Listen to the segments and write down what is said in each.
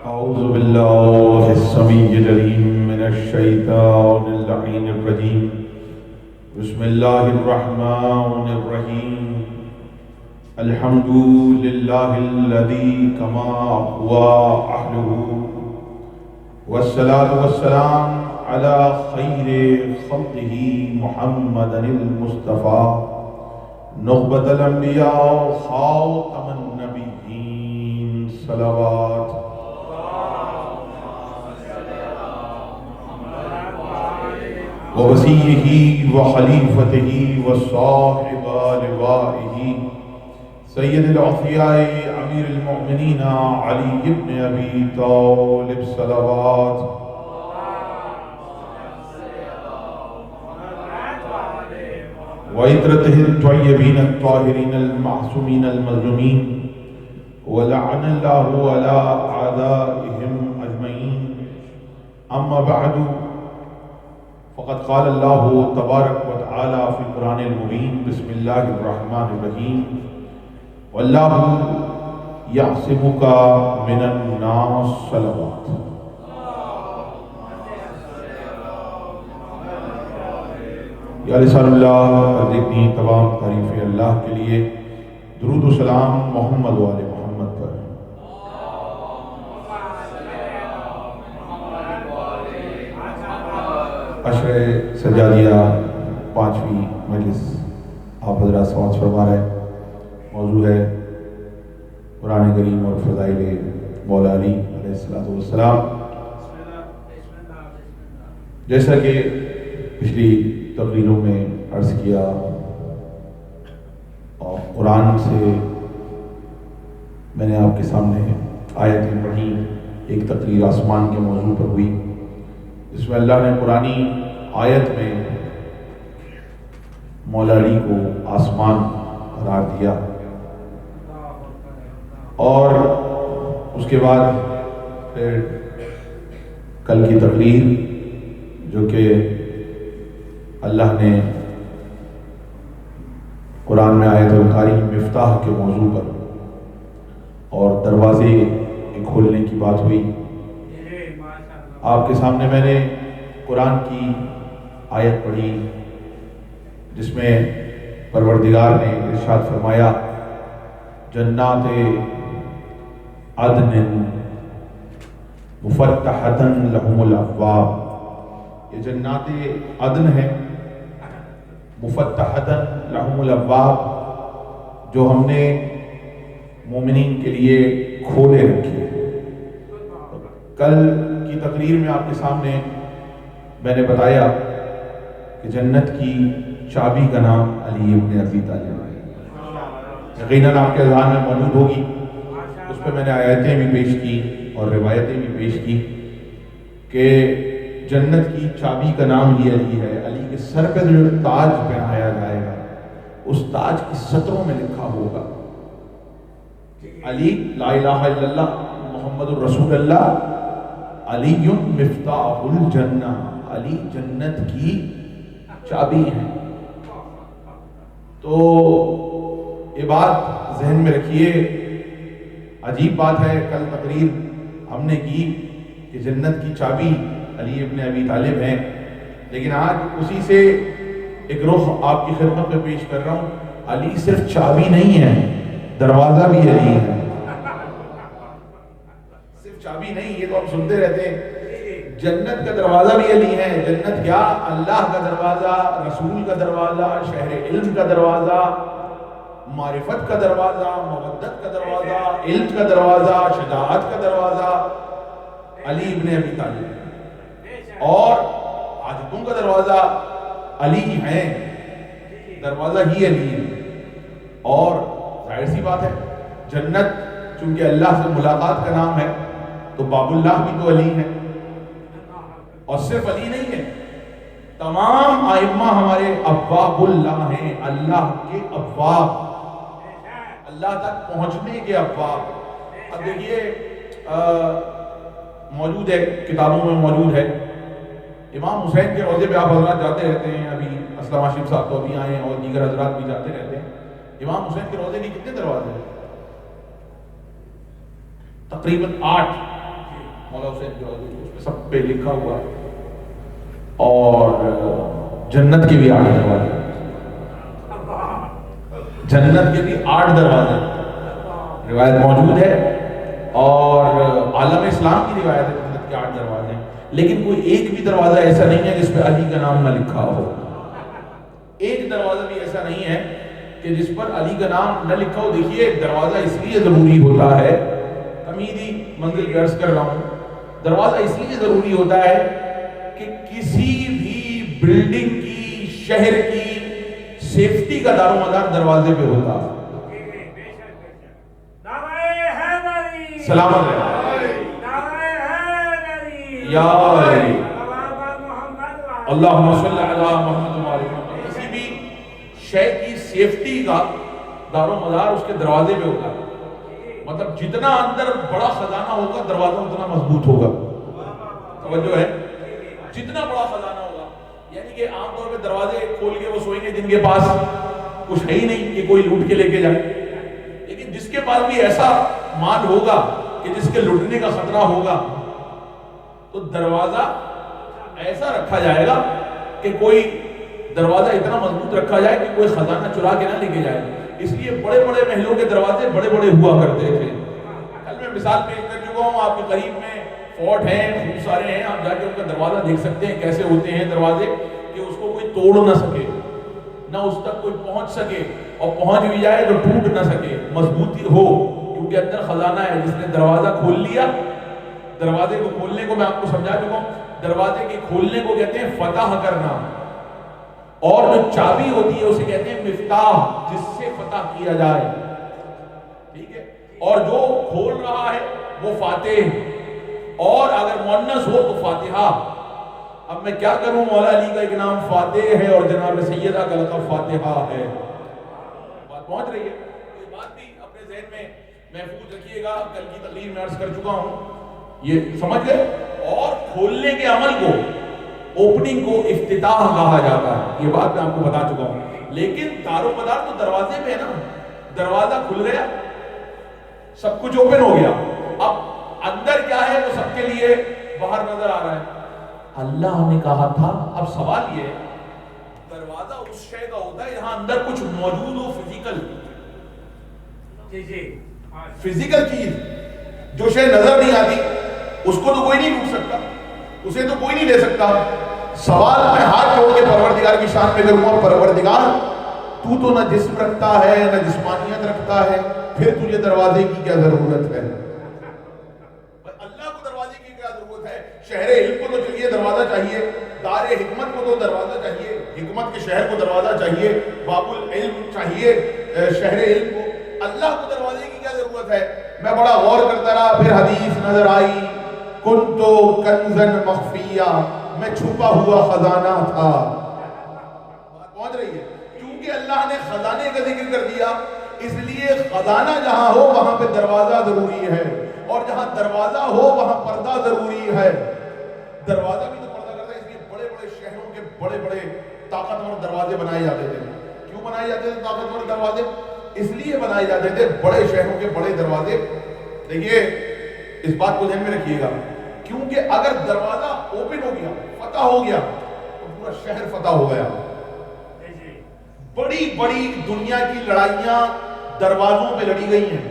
أعوذ بالله السميع العليم من الشيطان اللعين الرجيم بسم الله الرحمن الرحيم الحمد لله الذي كما هو أهله والصلاة والسلام على خير خلقه محمد المصطفى نخبة الأنبياء خاتم النبيين صلوات ووصيه وخليفته وصاحب لوائه سيد الأوفياء أمير المؤمنين علي بن أبي طالب صلوات وعترته الطيبين الطاهرين المعصومين المظلومين ولعن الله على أعدائهم أجمعين أما بعد فقد قال الله تبارك وتعالى في القرآن المبين بسم الله الرحمن الرحيم والله يعصمك من الناس صلوات یا رسول اللہ اتنی تمام تعریفیں اللہ کے لیے درود و سلام محمد و آل محمد پر عشر سجادیہ پانچویں مجلس آپ حضرات سماعت فرما رہے ہیں۔ موضوع ہے قرآن کریم اور فضائل مولا علی علیہ السلام۔ جیسا کہ پچھلی تقریروں میں عرض کیا اور قرآن سے میں نے آپ کے سامنے آیت پڑھی، ایک تقریر آسمان کے موضوع پر ہوئی جس میں اللہ نے قرآنی آیت میں مولا علی کو آسمان قرار دیا، اور اس کے بعد پھر کل کی تقریر جو کہ اللہ نے قرآن میں آیت القاری مفتاح کے موضوع پر اور دروازے کے کھولنے کی بات ہوئی۔ آپ کے سامنے میں نے قرآن کی آیت پڑھی جس میں پروردگار نے ارشاد فرمایا جنات عدن مفتحۃ لہم الابواب، یہ جنات عدن ہے مفتحۃ لہم الابواب جو ہم نے مومنین کے لیے کھولے رکھی۔ کل کی تقریر میں آپ کے سامنے میں نے بتایا کہ جنت کی چابی کا نام علی ابن ابی طالب ہے، یقیناً آپ کے اذہان میں موجود ہوگی۔ اس پہ میں نے آیتیں بھی پیش کی اور روایتیں بھی پیش کی کہ جنت کی چابی کا نام ہی علی ہے۔ علی کے سر پہ جو تاج پہنایا جائے گا اس تاج کی سطروں میں لکھا ہوگا علی لا الہ الا اللہ محمد الرسول اللہ علی مفتاح الجنہ، علی جنت کی چابی ہے۔ تو یہ بات ذہن میں رکھیے، عجیب بات ہے، کل تقریر ہم نے کی کہ جنت کی چابی علی ابن ابی طالب ہیں، لیکن آج اسی سے ایک رخ آپ کی خدمت میں پیش کر رہا ہوں۔ علی صرف چابی نہیں ہے، دروازہ بھی علی ہے۔ صرف چابی نہیں، یہ تو ہم سنتے رہتے ہیں، جنت کا دروازہ بھی علی ہے۔ جنت کیا؟ اللہ کا دروازہ، رسول کا دروازہ، شہر علم کا دروازہ، معرفت کا دروازہ، مودت کا دروازہ، علم کا دروازہ، شجاعت کا دروازہ علی ابن ابی طالب، اور حاجتوں کا دروازہ علی ہے، دروازہ ہی علی ہے۔ اور ظاہر سی بات ہے جنت چونکہ اللہ سے ملاقات کا نام ہے تو باب اللہ بھی تو علی ہے، اور صرف علی نہیں ہے، تمام ائمہ ہمارے ابواب اللہ ہیں، اللہ کے ابواب، اللہ تک پہنچنے کے ابواب۔ اب دیکھیے موجود ہے، کتابوں میں موجود ہے، امام حسین کے روضے پہ آپ حضرات جاتے رہتے ہیں، ابھی اسلم عاشق صاحب تو ابھی آئے ہیں اور دیگر حضرات بھی جاتے رہتے ہیں۔ امام حسین کے روضے کے کتنے دروازے ہیں؟ تقریباً 8، مولا حسین جو اس پہ سب پہ لکھا ہوا ہے. اور جنت کے بھی 8 دروازے, جنت کے بھی 8 دروازے روایت موجود ہے, اور عالم اسلام کی روایت ہے جنت کے 8 دروازے ہیں. لیکن کوئی ایک بھی دروازہ ایسا نہیں ہے جس پہ علی کا نام نہ لکھا ہو. ایک دروازہ بھی ایسا نہیں ہے کہ جس پر علی کا نام نہ لکھا ہو. دیکھیے دروازہ اس لیے ضروری ہوتا ہے, تمیدی منزل کی عرض کر رہا ہوں, دروازہ اس لیے ضروری ہوتا ہے کہ کسی بھی بلڈنگ کی, شہر کی سیفٹی کا دار و مدار دروازے پہ ہوتا ہے. سلامت رہے یا علی, اللہم صلی علی محمد و آل محمد. کسی بھی شے کی سیفٹی کا دار و مدار اس کے دروازے پہ ہوتا ہے. مطلب جتنا اندر بڑا خزانہ ہوگا دروازہ اتنا مضبوط ہوگا. توجہ ہے, جتنا بڑا خزانہ ہوگا. یعنی کہ عام طور پہ دروازے کھول کے وہ سوئیں گے جن کے پاس کچھ ہے ہی نہیں کہ کوئی لوٹ کے لے کے جائے. لیکن جس کے پاس بھی ایسا مال ہوگا کہ جس کے لوٹنے کا خطرہ ہوگا تو دروازہ ایسا رکھا جائے گا کہ کوئی دروازہ اتنا مضبوط رکھا جائے کہ کوئی خزانہ چرا کے نہ لے کے جائے. اس لیے بڑے بڑے محلوں کے دروازے بڑے بڑے ہوا کرتے تھے. کل میں مثال پیش کر چکا ہوں, آپ کے قریب میں فورٹ ہیں, خوب سارے ہیں, آپ جا کے ان کا دروازہ دیکھ سکتے ہیں کیسے ہوتے ہیں دروازے کہ اس کو کوئی توڑ نہ سکے, نہ اس تک کوئی پہنچ سکے, اور پہنچ بھی جائے تو ٹوٹ نہ سکے, مضبوطی ہو, کیونکہ اندر خزانہ ہے. جس نے دروازہ کھول لیا, دروازے کو کھولنے کو میں آپ کو سمجھا چکا ہوں, دروازے کے کھولنے کو کہتے ہیں فتح کرنا, اور جو چابی ہوتی ہے اسے کہتے ہیں مفتاح, جس سے فتح کیا جائے. ٹھیک ہے, اور جو کھول رہا ہے وہ فاتح, اور اگر مؤنث ہو تو فاتحہ. اب میں کیا کروں, مولا علی کا ایک نام فاتح ہے اور جناب سیدہ کا لقب فاتحہ ہے. بات پہنچ رہی ہے؟ یہ بات بھی اپنے ذہن میں محفوظ رکھیے گا. کل کی تقریر میں عرض کر چکا ہوں, یہ سمجھ گئے. اور کھولنے کے عمل کو, اوپننگ کو افتتاح کہا جاتا ہے. یہ بات میں آپ کو بتا چکا ہوں. لیکن دار و مدار تو دروازے پہ ہے نا. دروازہ کھل گیا, سب کچھ اوپن ہو گیا, اب اندر کیا ہے وہ سب کے لیے باہر نظر آ رہا ہے. اللہ نے کہا تھا, اب سوال یہ ہے, دروازہ اس شے کا ہوتا ہے جہاں اندر کچھ موجود ہو, فزیکل, فزیکل چیز, جو شے نظر نہیں آتی اس کو تو کوئی نہیں لوٹ سکتا, اسے تو کوئی نہیں لے سکتا. سوال میں ہاتھ جوڑ کے پروردگار کی شان میں کروں گا, پروردگار تو نہ جسم رکھتا ہے نہ جسمانیت رکھتا ہے, پھر تجھے دروازے کی کیا ضرورت ہے؟ اللہ کو دروازے کی کیا ضرورت ہے؟ شہر علم کو تو چلیے دروازہ چاہیے, دار حکمت کو تو دروازہ چاہیے, حکمت کے شہر کو دروازہ چاہیے, باب العلم چاہیے شہر علم کو. اللہ کو دروازے کی کیا ضرورت ہے؟ میں بڑا غور کرتا رہا, پھر حدیث نظر آئی, کنتو کنزن مخفیہ, میں چھپا ہوا خزانہ تھا. بات پہنچ رہی ہے؟ کیونکہ اللہ نے خزانے کا ذکر کر دیا, اس لیے خزانہ جہاں ہو وہاں پہ دروازہ ضروری ہے, اور جہاں دروازہ ہو وہاں پردہ ضروری ہے. دروازہ بھی تو پردہ کرتا ہے, اس لیے بڑے بڑے شہروں کے بڑے بڑے طاقتور دروازے بنائے جاتے تھے. کیوں بنائے جاتے تھے طاقتور دروازے؟ اس لیے بنائے جاتے تھے, بڑے شہروں کے بڑے دروازے. دیکھیے اس بات کو ذہن میں رکھیے گا, کیونکہ اگر دروازہ اوپن ہو گیا, فتح ہو گیا, تو پورا شہر فتح ہو گیا. بڑی بڑی دنیا کی لڑائیاں دروازوں پہ لڑی گئی ہیں.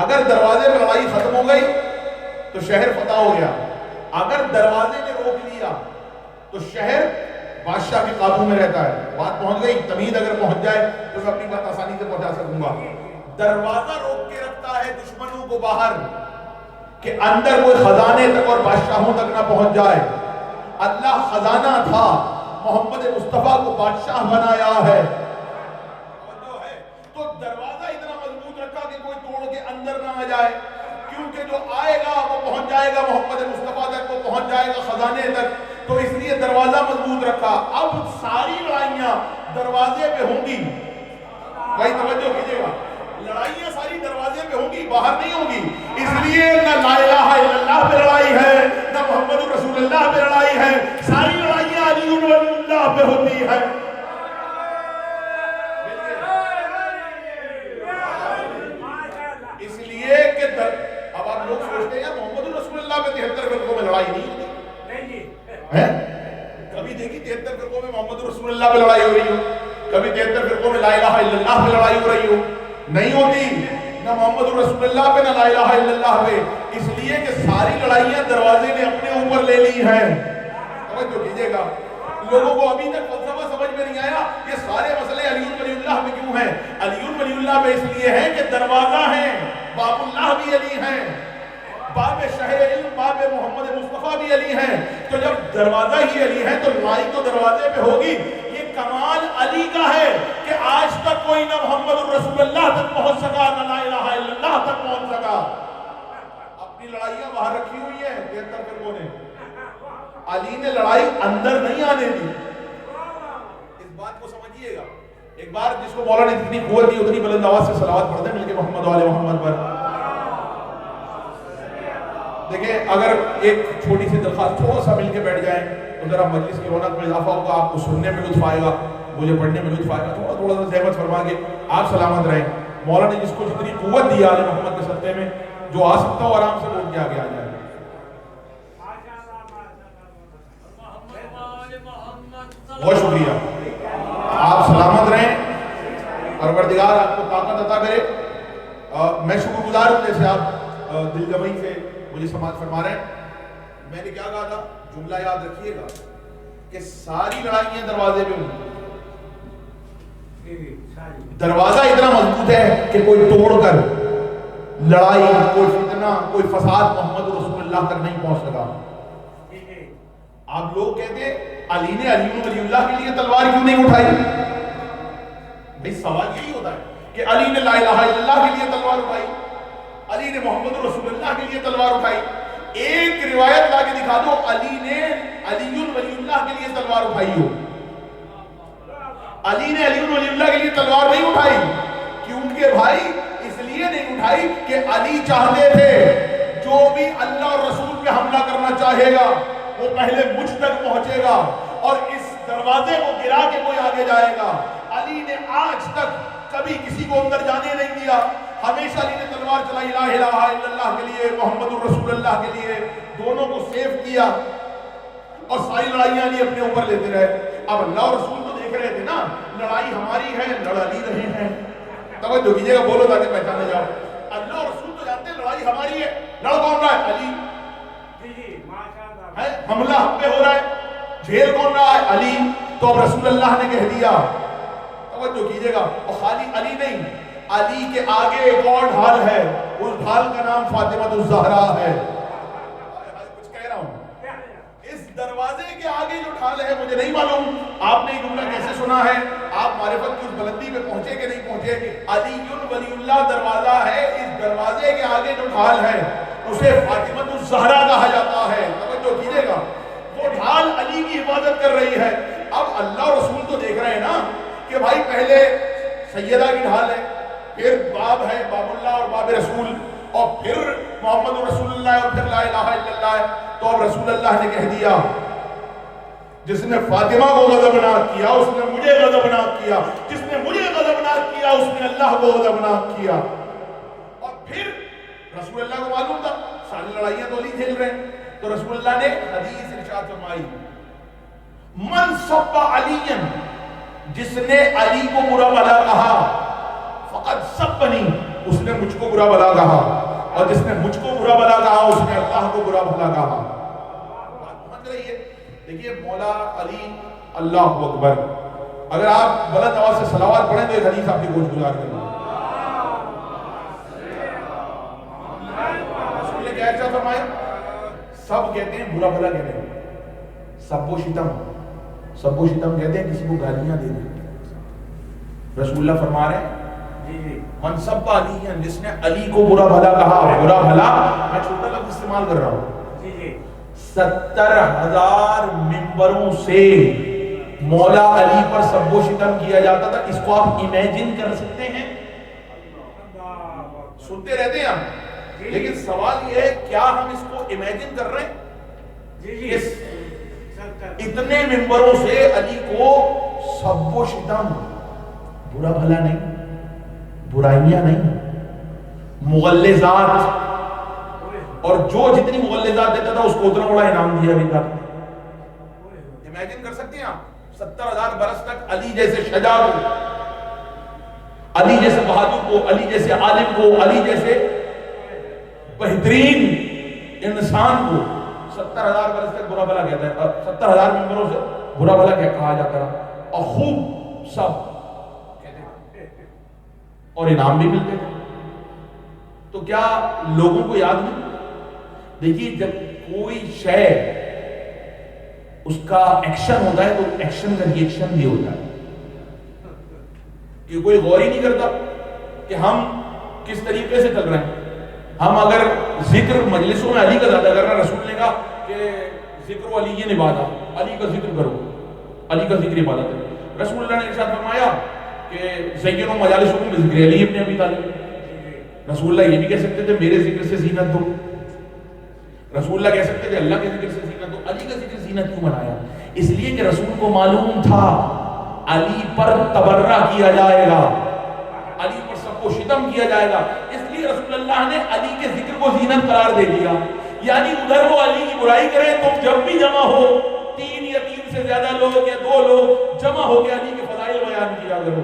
اگر دروازے پہ لڑائی ختم ہو گئی تو شہر فتح ہو گیا. اگر دروازے نے روک لیا تو شہر بادشاہ کے قابو میں رہتا ہے. بات پہنچ گئی؟ تمید اگر پہنچ جائے تو میں اپنی بات آسانی سے پہنچا سکوں گا. دروازہ روک کے رکھتا ہے دشمنوں کو باہر, کہ اندر کوئی خزانے تک اور بادشاہوں تک نہ پہنچ جائے. اللہ خزانہ تھا, محمد مصطفیٰ کو بادشاہ بنایا ہے. تو دروازہ اتنا مضبوط رکھا کہ کوئی توڑ کے اندر نہ آ جائے, کیونکہ جو آئے گا وہ پہنچ جائے گا محمد مصطفیٰ تک, وہ پہنچ جائے گا خزانے تک. تو اس لیے دروازہ مضبوط رکھا. اب ساری لڑائیاں دروازے پہ ہوں گی. بھائی توجہ کیجیے گا, لڑائیاں ساری دروازے پہ ہوں گی, باہر نہیں ہوں گی. اس لیے نہ لا الہ الا اللہ پہ لڑائی ہے, نہ محمد رسول اللہ پہ لڑائی ہے, ساری لڑائیاں علی ولی اللہ پہ ہوتی ہے. اس لیے کہ اب آپ لوگ سوچتے ہے؟ کبھی دیکھی 73 فرقوں میں محمد رسول اللہ پہ لڑائی ہو رہی ہو، کبھی 73 فرقوں میں لا الہ الا اللہ پہ لڑائی ہو رہی ہو؟ نہیں ہوتی، نہ محمد رسول اللہ پہ نہ لا الہ الا اللہ پہ، اس لیے کہ ساری لڑائیاں دروازے نے اپنے اوپر لے لی ہیں۔ توجہ کیجئے گا، لوگوں کو ابھی تک فلسفہ سمجھ میں نہیں آیا یہ سارے مسئلے علی ولی اللہ پہ کیوں ہیں؟ علی ولی اللہ پہ اس لیے ہیں کہ دروازہ ہیں، باب اللہ بھی علی ہیں، باب شہر علم باب محمد مصطفیٰ بھی علی ہیں، تو جب دروازہ ہی علی ہے تو لڑائی تو دروازے پہ ہوگی۔ یہ کمال علی کا ہے کہ آج تک کوئی نہ محمد رسول اللہ تک پہنچ سکا نہ لا الہ الا اللہ تک پہنچ سکا۔ اپنی لڑائیاں باہر رکھی ہوئی ہیں 73 فرقوں نے، علی نے لڑائی اندر نہیں آنے دی۔ اس بات کو سمجھیے گا۔ ایک بار جس کو مولا نے جتنی قوت دی اتنی بلند آواز سے صلوات پڑھ دیں مل کے محمد و آل محمد پر۔ دیکھیں اگر ایک چھوٹی سی درخواست تھوڑا سا مل کے بیٹھ جائیں تو ذرا مجلس کی رونق میں اضافہ ہوگا، آپ کو سننے میں لطف آئے گا، مجھے پڑھنے میں لطف آئے گا۔ تھوڑا تھوڑا سا زحمت فرما کے آپ سلامت رہیں۔ مولا نے جس کو جتنی قوت دی آل محمد کے صدقے میں، جو آ سکتا ہو آرام سے اٹھ کے آگے آ جائے۔ بہت شکریہ، آپ سلامت رہیں، پروردگار آپ کو طاقت عطا کرے۔ میں شکر گزار ہوں جیسے آپ دل جمعی سے مجھے سماعت فرما رہے ہیں۔ میں نے کیا کہا تھا، جملہ یاد رکھیے گا کہ ساری لڑائیاں دروازے پہ ہوئی۔ دروازہ اتنا مضبوط ہے کہ کوئی توڑ کر لڑائی، کوئی فتنہ، کوئی فساد محمد رسول اللہ تک نہیں پہنچ سکا۔ آپ لوگ کہتے ہیں علی نے علی ولی اللہ کے لیے تلوار کیوں نہیں اٹھائی؟ بھئی سوال یہی ہوتا ہے کہ علی نے لا الہ الا اللہ کے لیے تلوار اٹھائی، علی نے محمد رسول اللہ کے لیے تلوار اٹھائی۔ ایک روایت لا کے دکھا دو علی نے علی ولی اللہ کے لیے تلوار اٹھائی ہو۔ علی نے علی ولی اللہ کے لیے تلوار نہیں اٹھائی، کیونکہ بھائی اس لیے نہیں اٹھائی کہ علی چاہتے تھے جو بھی اللہ اور رسول پہ حملہ کرنا چاہے گا وہ پہلے مجھ تک پہنچے گا اور اس دروازے کو گرا کے کوئی آگے جائے گا۔ علی نے آج تک کبھی کسی کو اندر جانے نہیں دیا، ہمیشہ علی نے تلوار چلائی لا الہ الا اللہ کے لیے، محمد الرسول اللہ کے لیے، دونوں کو سیف کیا اور ساری لڑائیاں علی اپنے اوپر لیتے رہے۔ اب اللہ اور رسول تو دیکھ رہے تھے نا، لڑائی ہماری ہے، لڑ علی رہے ہیں۔ توجہ کیجئے گا، بولو تاکہ پہچانے جاؤ۔ اللہ اور رسول تو جانتے ہیں لڑائی ہماری ہے، لڑ کون رہا ہے؟ علی۔ حملہ ہم پہ ہو رہا ہے، جھیل کون رہا ہے؟ علی۔ تو اب رسول اللہ نے کہہ دیا، توجہ کیجئے گا، اور خالی علی نہیں، علی کے آگے ایک اور ڈھال ہے، اس ڈھال کا نام فاطمہ الزہرا ہے۔ کچھ کہہ رہا ہوں، اس دروازے کے آگے جو ڈھال ہے مجھے نہیں معلوم آپ نے یہ جملہ کیسے سنا ہے، آپ معرفت کی اس بلندی پہ پہنچے کہ نہیں پہنچے۔ علی ولی اللہ دروازہ ہے، اس دروازے کے آگے جو ڈھال ہے اسے فاطمہ الزہرا کہا جاتا ہے۔ توجہ کیجئے گا، وہ ڈھال علی کی حفاظت کر رہی ہے۔ اب اللہ اور رسول تو دیکھ رہے ہیں نا کہ بھائی پہلے سیدہ کی ڈھال ہے، پھر باب ہے، باب اللہ اور باب رسول، اور پھر محمد رسول اللہ اور پھر لا الہ الا اللہ ہے۔ تو اب رسول اللہ نے کہہ دیا جس نے فاطمہ کو غضبناک کیا اس نے مجھے غضبناک کیا، جس نے مجھے غضبناک کیا اس نے اللہ کو غضبناک کیا۔ اور پھر رسول اللہ کو معلوم تھا ساری لڑائیاں تو علی جھیل رہے ہیں، تو رسول اللہ نے حدیث ارشاد فرمائی، من سب علی، جس نے علی کو برا بھلا کہا، فقد سبنی، اس نے مجھ کو برا بھلا کہا، اور جس نے مجھ کو برا بھلا کہا اس نے اللہ کو برا بھلا کہا۔ بات سمجھ رہی ہے؟ دیکھیے مولا علی، اللہ اکبر۔ اگر آپ بلند آواز سے صلوات پڑھیں تو ایک حدیث آپ کی گوش گزار کریں۔ رسول نے کیا ارشاد فرمایا؟ سب کہتے ہیں برا بھلا کہتے ہیں، سب و شتم، سب و شتم کہتے ہیں کسی کو گالیاں دے دیں۔ رسول اللہ فرما رہے ہیں من سب علی، جس نے علی کو برا بھلا کہا، برا بھلا میں چھوٹا لفظ استعمال کر رہا ہوں، 70,000 ممبروں سے مولا علی پر سب و شتم کیا جاتا تھا۔ اس کو آپ امیجن کر سکتے ہیں؟ سنتے رہتے ہیں ہم، لیکن سوال یہ ہے کیا ہم اس کو امیجن کر رہے ہیں؟ اتنے ممبروں سے علی کو سب و شتم، برا بھلا نہیں، برائیاں نہیں، مغلظات، اور جو جتنی مغلظات دیتا تھا اس کو اتنا بڑا انعام دیا بھی تھا۔ 70,000 برس تک علی جیسے شجاع کو، علی جیسے بہادر کو، علی جیسے عالم کو، علی جیسے بہترین انسان کو 70,000 برس تک برا بھلا کہتا ہے، 70,000 ممبروں سے برا بھلا کہا جاتا ہے، اور خوب سب کہتے ہیں اور انعام بھی ملتے تھے۔ تو کیا لوگوں کو یاد نہیں؟ دیکھیے جب کوئی شے اس کا ایکشن ہوتا ہے تو ایکشن کا ریئیکشن بھی ہوتا ہے، کہ کوئی غور ہی نہیں کرتا کہ ہم کس طریقے سے چل رہے ہیں۔ ہم اگر ذکر مجلسوں میں علی کا زیادہ کر رہے ہیں، رسول نے کہا کہ ذکر و علی عبادت، علی کا ذکر کرو، علی کا ذکر عبادت ہے۔ رسول اللہ نے ارشاد فرمایا کہ زینوا مجالسکم بذکر علی ابن ابی طالب، رسول اللہ یہ بھی کہہ سکتے تھے میرے ذکر سے زینت دو، رسول اللہ کہہ سکتے تھے اللہ کے ذکر سے زینت دو، علی کا ذکر زینت کیوں بنایا؟ اس لیے کہ رسول کو معلوم تھا علی پر تبرہ کیا جائے گا، علی پر سب کو شتم کیا جائے گا، اس لیے رسول اللہ نے علی کے ذکر کو زینت قرار دے دیا۔ یعنی ادھر وہ علی کی برائی کریں، تم جب بھی جمع ہو 3 یا 3 سے زیادہ لوگ یا 2 لوگ جمع ہو کے علی کے فضائل بیان کیا کرو۔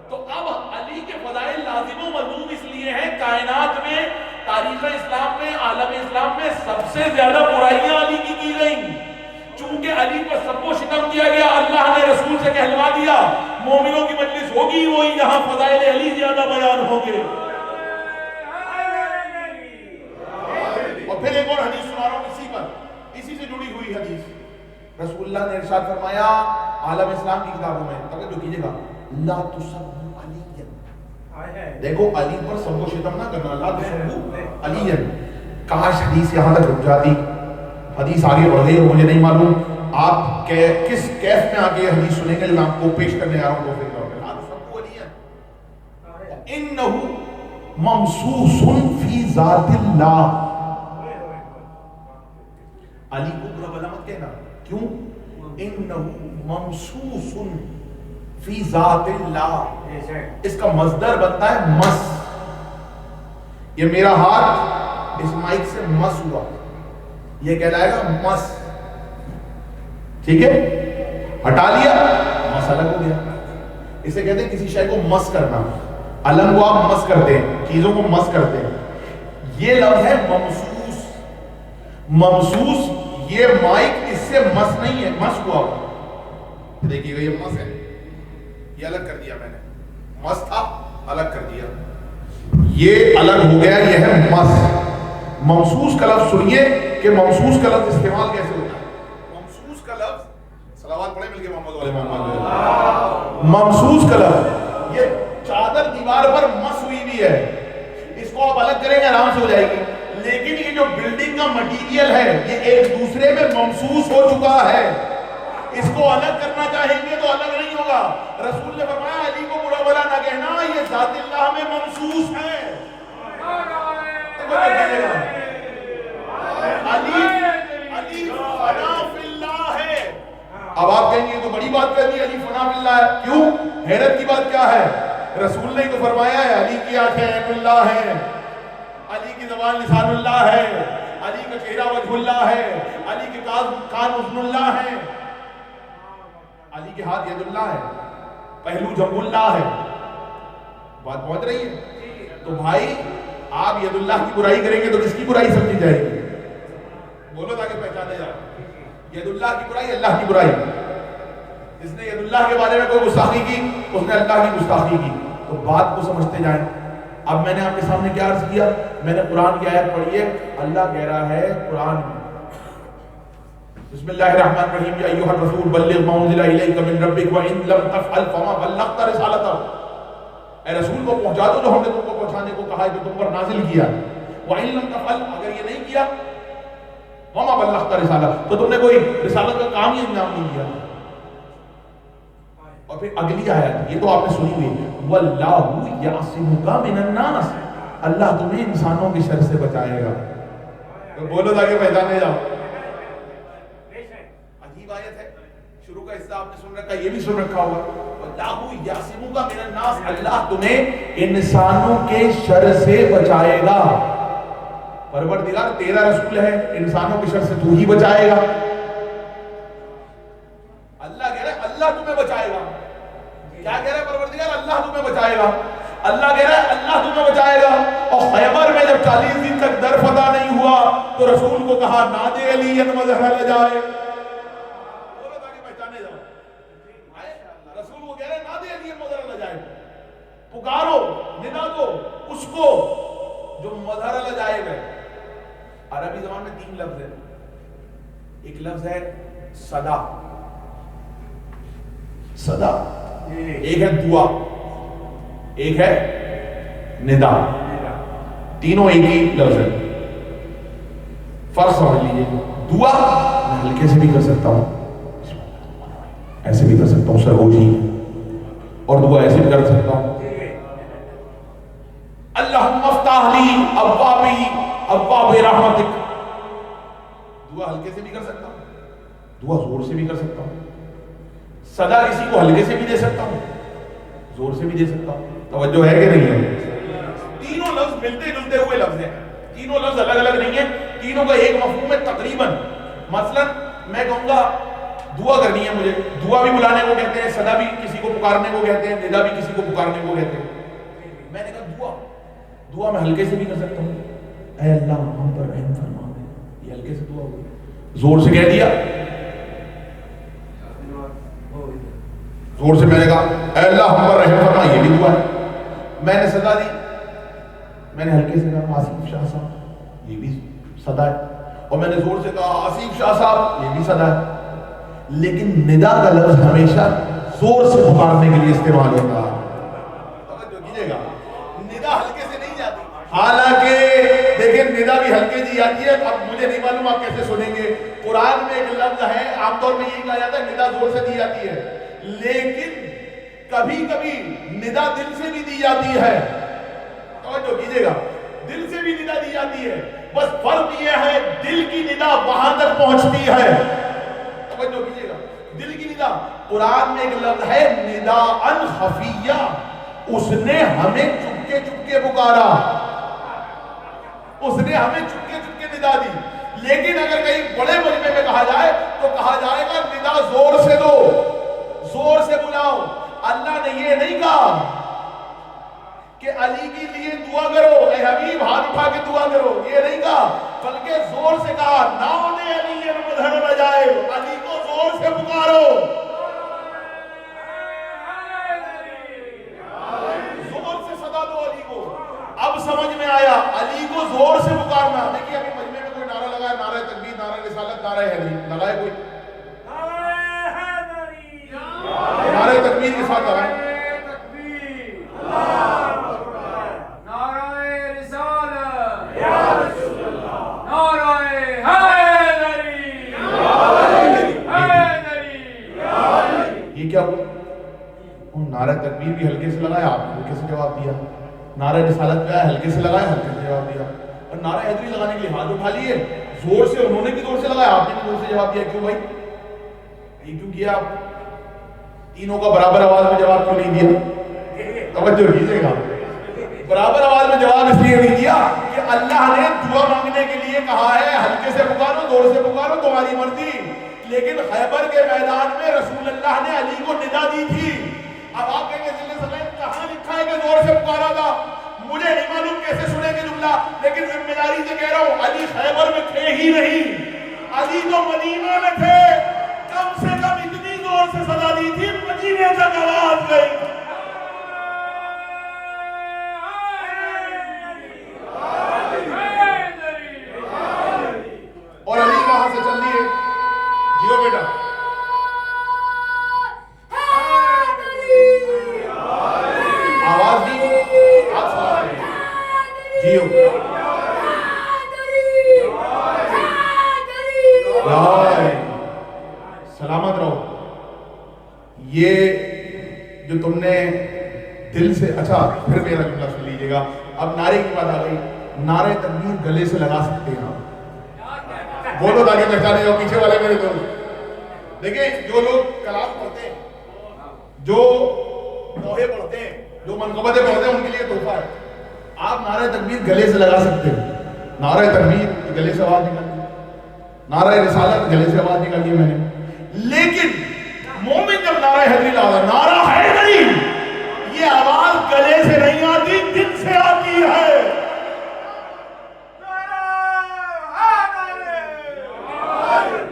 تو اب علی کے فضائل لازم و ملزوم اس لیے ہیں، کائنات میں، تاریخ اسلام میں، عالم اسلام میں سب سے زیادہ برائیاں علی کی گئیں، چونکہ علی پر سب کو شتم کیا گیا۔ اللہ نے رسول سے کہلوا دیا مومنوں کی مجلس ہوگی وہی جہاں فضائل علی زیادہ بیان ہوں گے۔ اور پھر ایک اور حدیث سنا رہا ہوں اسی سے جڑی ہوئی حدیث، رسول اللہ نے ارشاد فرمایا عالم اسلام کی کتابوں میں، توجہ کیجئے گا، لا تسبوا علیًا، دیکھو علی پر سب کو شتم نہ کرنا، لا تسبوا علیًا۔ کاش حدیث یہاں تک رک جاتی، حدیث آگے بڑھ گئی اور مجھے نہیں معلوم آپ کس کیف میں آگے حدیث سنیں گے جو میں آپ کو پیش کرنے آ رہا ہوں۔ توفیق طور پہ لا تسبوا علیًا انہ ممسوس فی ذات اللہ، علی کو برا بھلا مت کہنا، کیوں؟ انہ ممسوس فی ذات اللہ، اس کا مصدر بنتا ہے مس، یہ میرا ہاتھ اس مائک سے مس ہوا، یہ کہلائے گا مس، ٹھیک ہے؟ ہٹا لیا مس الگ ہو گیا، اسے کہتے ہیں کسی شے کو مس کرنا، علم کو آپ مس کرتے ہیں، چیزوں کو مس کرتے ہیں، یہ لفظ ہے ممسوس۔ ممسوس یہ مائک اس سے مس نہیں ہے، مس ہوا ہوا، دیکھیے گا یہ مس ہے، یہ الگ کر دیا میں نے، مس تھا الگ کر دیا، یہ الگ ہو گیا، یہ ہے مس۔ ممسوس کا لفظ سنیے کہ ممسوس کا لفظ استعمال کیسے ہوتا ہے۔ ممسوس کا لفظ، صلوات پڑھیں مل کے محمد والے محمد، ممسوس کا لفظ، یہ چادر دیوار پر مس ہوئی بھی ہے، اس کو آپ الگ کریں گے آرام سے ہو جائے گی، لیکن یہ جو بلڈنگ کا مٹیریل ہے یہ ایک دوسرے میں ممسوس ہو چکا ہے، اس کو الگ کرنا چاہیں گے تو الگ نہیں ہوگا۔ رسول نے فرمایا علی کو برا بھلا نہ کہنا، یہ ذات اللہ میں ممسوس ہے۔ علی فنا فی اللہ ہے۔ اب آپ کہیں گے تو بڑی بات کر دی، علی فنا فی اللہ ہے، کیوں؟ حیرت کی بات کیا ہے؟ رسول نے تو فرمایا ہے علی کی آنکھیں عین اللہ ہیں، علی کی زبان لسان اللہ ہے، علی کا چہرہ وجہ اللہ ہے، علی کے کان اذن اللہ ہے، علی کے ہاتھ ید اللہ ہے، پہلو جنب اللہ ہے۔ بات پہنچ رہی ہے؟ تو بھائی آپ ید اللہ کی برائی کریں گے تو کس کی برائی سمجھی جائے گی؟ بولو تاکہ پہچانے جائے۔ ید اللہ کی برائی اللہ کی برائی، جس نے ید اللہ کے بارے میں کوئی گستاخی کی اس نے اللہ کی گستاخی کی۔ تو بات کو سمجھتے جائیں۔ اب میں نے آپ کے سامنے کیا عرض کیا؟ میں نے قرآن کی آیت پڑھی ہے، اللہ کہہ رہا ہے قرآن میں، بسم اللہ الرحمن الرحیم، یا ایھا الرسول بلغ ما انزل الیک من ربک وان لم تفعل فما بلغت رسالتہ، اے رسول کو پہنچا دو جو ہم نے تم کو پہنچانے کو کہا ہے، جو تم پر نازل کیا، وان لم تفعل، اگر یہ نہیں کیا، فما بلغت رسالتہ، تو تم نے کوئی رسالت کا کام ہی انجام نہیں دیا۔ اور پھر اگلی آیت یہ تو آپ نے سنی ہوئی، واللہ یعصمک من الناس، اللہ تمہیں انسانوں کی شر سے بچائے گا۔ تو بولو تاکہ پہچانے جاؤ۔ عجیب آیت ہے، شروع کا حصہ آپ نے سن رکھا، یہ بھی سن رکھا ہوگا، واللہ یعصمک من الناس، اللہ تمہیں انسانوں کے شر سے بچائے گا۔ پروردگار تیرا رسول ہے، انسانوں کی شر سے تو ہی بچائے گا۔ اللہ کہہ رہا ہے کیا کہہ رہا ہے پروردگار؟ اللہ تمہیں بچائے گا. اللہ کہہ رہا ہے اللہ تمہیں بچائے گا. اور خیبر میں جب 40 دن تک در فتح نہیں ہوا تو رسول کو کہا نادے علی مظہر لجائے. بولو تاکہ پہچانے جاؤ. رسول کو کہہ رہے ہیں نادے علی مظہر لجائے. پکارو، ندا دو اس کو جو مظہر لجائے گئے. عربی زبان میں 3 لفظ ہیں. ایک لفظ ہے صدا، صدا ایک ہے دعا، ایک ہے ندا. تینوں ایک ہی لفظ ہے. فرق سمجھ لیجیے. دعا میں ہلکے سے بھی کر سکتا ہوں، ایسے بھی کر سکتا ہوں سرگوشی، اور دعا ایسے بھی کر سکتا ہوں اللہم افتح لی ابواب رحمتک. دعا ہلکے سے بھی کر سکتا ہوں، دعا زور سے بھی کر سکتا ہوں. صدا کسی کو ہلکے سے بھی دے سکتا ہوں، زور سے بھی دے سکتا ہوں. توجہ ہے کہ نہیں ہے؟ تینوں لفظ ملتے جلتے ہوئے لفظ ہیں. تینوں لفظ الگ الگ نہیں ہیں. تینوں کا ایک مفہوم ہے تقریباً. مثلا میں کہوں گا دعا کرنی ہے مجھے، دعا بھی بلانے کو کہتے ہیں، صدا بھی کسی کو پکارنے کو کہتے ہیں، ندا بھی کسی کو پکارنے کو کہتے ہیں. میں نے کہا دعا میں ہلکے سے بھی کر سکتا ہوں. اے اللہ ہم پر رحم فرما دے. یہ ہلکے سے دعا ہوگی. زور سے کہہ دیا، زور سے میں نے کہا اے اللہ ہم پر رحم فرما، یہ بھی دعا ہے. میں نے صدا دی، میں نے ہلکے سے کہا آصف شاہ صاحب، یہ بھی صدا ہے. اور میں نے زور سے کہا آصف شاہ صاحب، یہ بھی صدا ہے. لیکن ندا کا لفظ ہمیشہ زور سے پکارنے کے لیے استعمال ہوتا ہے. توجہ کیجئے گا، ندا ہلکے سے نہیں جاتی. حالانکہ دیکھیں ندا بھی ہلکے دی جاتی ہے. اب مجھے نہیں معلوم آپ کیسے سنیں گے. قرآن میں ایک لفظ ہے، عام طور میں یہی کہا جاتا ہے ندا زور سے دی جاتی ہے، لیکن کبھی کبھی ندا دل سے بھی دی جاتی ہے. توجہ کیجئے گا، دل سے بھی ندا دی جاتی ہے. بس فرق یہ ہے دل کی ندا وہاں تک پہنچتی ہے. توجہ کیجئے گا، دل کی ندا. قرآن میں ایک لفظ ہے نداء خفیہ، اس نے ہمیں چپکے چپکے پکارا، اس نے ہمیں چپکے چپکے ندا دی. لیکن اگر کہیں بڑے مجمع میں کہا جائے تو کہا جائے گا ندا زور سے دو، زور سے بلاؤ. اللہ نے یہ نہیں کہا کہ علی کے لیے دعا کرو، اے حبیب ہاتھ اٹھا کے دعا کرو، یہ نہیں کہا، بلکہ زور سے کہا نام علی مظہر لجائے، علی کو زور سے پکارو. زور سے صدا دو علی کو. اب سمجھ میں آیا علی کو زور سے پکارنا. دیکھیے ابھی مجمع میں کوئی نعرہ لگایا، نعرہ تکبیر، نعرہ رسالت، نعرہ حیدری لگائے کوئی؟ نعرہ تکبیر کے ساتھ لگائیں. یہ کیا ہوا؟ نعرہ تکبیر بھی ہلکے سے لگایا، آپ نے ہلکے سے جواب دیا. نعرہ رسالت کا ہلکے سے لگایا، ہلکے سے جواب دیا. اور نعرہ حیدری لگانے کے لیے ہاتھ اٹھا لیے، زور سے انہوں نے بھی زور سے لگایا، آپ نے بھی زور سے جواب دیا. کیوں بھائی؟ یہ کیوں کیا آپ؟ تینوں کا برابر آواز میں جواب کیوں نہیں دیا؟ توجہ کیجئے گا، برابر آواز میں جواب اس لیے نہیں دیا کہ اللہ نے دعا مانگنے کے لیے کہا ہے ہلکے سے پکارو، زور سے پکارو، تمہاری مرضی. لیکن خیبر کے میدان میں رسول اللہ نے علی کو ندا دی تھی. اب آپ کہیں گے صلی اللہ علیہ وسلم کہاں لکھا ہے کہ زور سے پکارا تھا؟ مجھے نہیں معلوم کیسے سنے گے جملہ، لیکن ذمہ داری سے کہہ رہا ہوں علی خیبر میں تھے ہی نہیں. علی تو مدینہ میں تھے. کم سے کم اتنی زور سے صدا دی تھی مدینے تک آواز گئی. اور علی کہاں سے چل دیے؟ جیو بیٹا، آواز دی آپ سلام جیو. سلامت رہو. یہ جو تم نے دل سے، اچھا پھر میرا جملہ سن لیجئے گا. اب نعرے کی بات آ گئی. نعرہ تکبیر گلے سے لگا سکتے ہیں آپ. بولو تاکہ پہچانے جاؤ پیچھے والے میرے دوست. دیکھیں جو لوگ کلام پڑھتے ہیں، جو دوہے پڑھتے ہیں، جو منقبتیں پڑھتے ہیں، ان کے لیے تحفہ ہے. آپ نعرہ تکبیر گلے سے لگا سکتے ہیں. نعرہ تکبیر گلے سے آواز نکالی، نعرہ رسالت گلے سے آواز نکالی میں نے. لیکن مومن جب نعرہ حیدری لگا، نعرہ حیدری آواز گلے سے نہیں آتی، دل سے آتی ہے.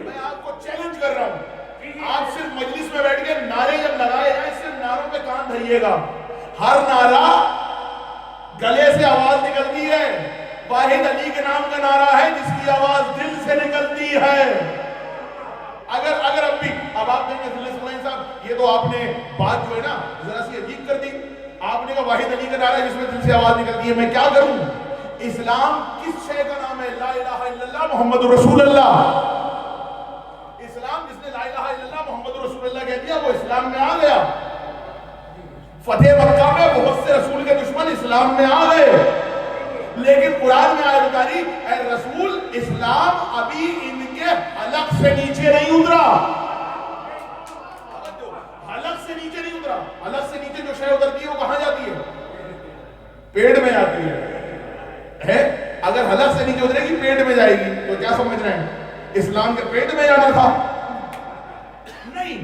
میں آپ کو چیلنج کر رہا ہوں، آپ صرف مجلس میں بیٹھ کے نعرے جب لگائے جائیں صرف نعروں پہ کان دھریے گا. ہر نعرہ گلے سے آواز نکلتی ہے. واحد علی کے نام کا نعرہ ہے جس کی آواز دل سے نکلتی ہے. اگر اب آپ کہیں گے صاحب یہ تو آپ نے بات جو ہے نا ذرا سی عجیب کر دی. آپ نے کہا واحد علی کا نعرہ ہے جس میں دل سے آواز نکلتی ہے، میں کیا کروں؟ اسلام کس شے کا نام ہے؟ لا الہ الا اللہ محمد رسول اللہ. اسلام جس نے لا الہ الا اللہ محمد رسول اللہ کہہ دیا وہ اسلام میں آ گیا. فتح مکہ میں بہت سے رسول کے دشمن اسلام میں آ گئے، لیکن قرآن میں آیت اتاری اے رسول اسلام ابھی ان کے حلق سے نیچے نہیں اترا. حلق سے نیچے نہیں اترا. حلق سے نیچے جو شے اترتی ہے وہ کہاں جاتی ہے؟ پیٹ میں جاتی ہے. اگر حلق سے نیچے اترے گی پیٹ میں جائے گی تو کیا سمجھ رہے ہیں؟ اسلام کے پیٹ میں جانا تھا؟ نہیں.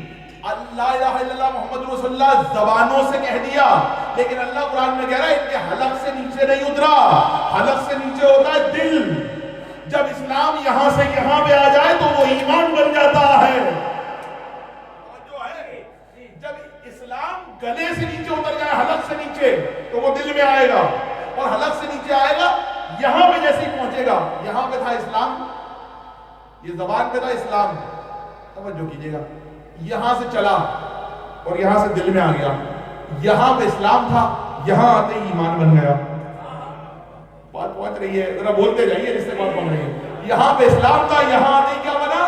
لا الہ الا اللہ محمد رسول اللہ زبانوں سے کہہ دیا، لیکن اللہ قرآن میں کہہ رہا ہے ان کے حلق سے نیچے نہیں اترا. حلق سے نیچے ہوتا ہے دل. جب اسلام یہاں سے یہاں پہ آ جائے تو وہ ایمان بن جاتا ہے. جب اسلام گلے سے نیچے اتر جائے حلق سے نیچے تو وہ دل میں آئے گا، اور حلق سے نیچے آئے گا یہاں پہ جیسے ہی پہنچے گا. یہاں پہ تھا اسلام، یہ زبان پہ تھا اسلام، توجہ کیجئے گا. یہاں سے چلا اور یہاں سے دل میں آ گیا. یہاں پہ اسلام تھا، یہاں آتے ہی ایمان بن گیا. بات پہنچ رہی ہے؟ ذرا بولتے جائیے جس سے بات بن رہی ہے. یہاں پہ اسلام تھا، یہاں آتے ہی کیا بنا؟